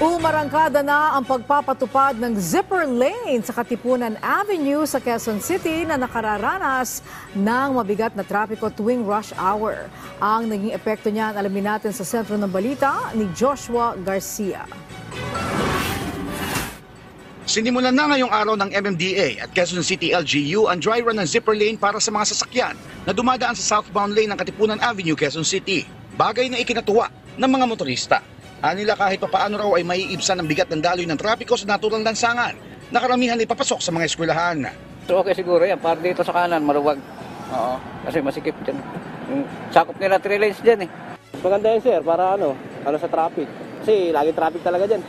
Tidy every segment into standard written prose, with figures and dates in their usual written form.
Umarangkada na ang pagpapatupad ng zipper lane sa Katipunan Avenue sa Quezon City na nakararanas ng mabigat na trapiko tuwing rush hour. Ang naging epekto niyan alamin natin sa sentro ng balita ni Joshua Garcia. Sinimulan na ngayong araw ng MMDA at Quezon City LGU ang dry run ng zipper lane para sa mga sasakyan na dumadaan sa southbound lane ng Katipunan Avenue, Quezon City. Bagay na ikinatuwa ng mga motorista. Anila kahit papaano raw ay maiibsan ang bigat ng daloy ng trapiko sa naturang lansangan na karamihan ay papasok sa mga eskwelahan. So okay siguro yan, para dito sa kanan, maruwag. Oo, kasi masikip dyan. Yung sakop nila 3 lanes dyan eh. Maganda yan sir, para sa traffic. Kasi lagi traffic talaga dyan.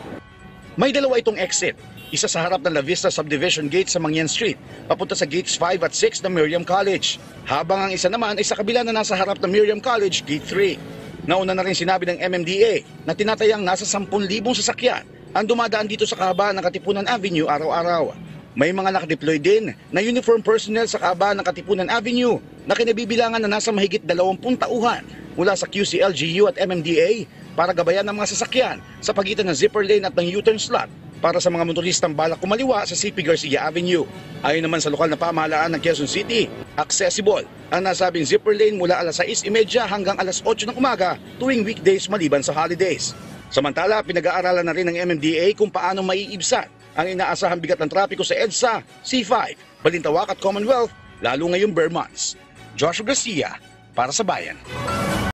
May dalawa itong exit. Isa sa harap ng La Vista Subdivision Gate sa Mangyan Street, papunta sa Gates 5 at 6 ng Miriam College. Habang ang isa naman ay sa kabila na nasa harap ng Miriam College, Gate 3. Nauna na rin sinabi ng MMDA na tinatayang nasa 10,000 sasakyan ang dumadaan dito sa kahabaan ng Katipunan Avenue araw-araw. May mga nakadeploy din na uniform personnel sa kahabaan ng Katipunan Avenue na kinabibilangan na nasa mahigit 20 tauhan mula sa QCLGU at MMDA para gabayan ng mga sasakyan sa pagitan ng zipper lane at ng U-turn slot para sa mga motoristang balak kumaliwa sa CP Garcia Avenue. Ayon naman sa lokal na pamahalaan ng Quezon City, accessible ang nasabing zipper lane mula alas 6:30 hanggang alas 8 ng umaga tuwing weekdays maliban sa holidays. Samantala, pinag-aaralan na rin ng MMDA kung paano maiibsan ang inaasahang bigat ng trapiko sa EDSA, C5, Balintawak at Commonwealth, lalo ngayong bare months. Joshua Garcia, para sa Bayan.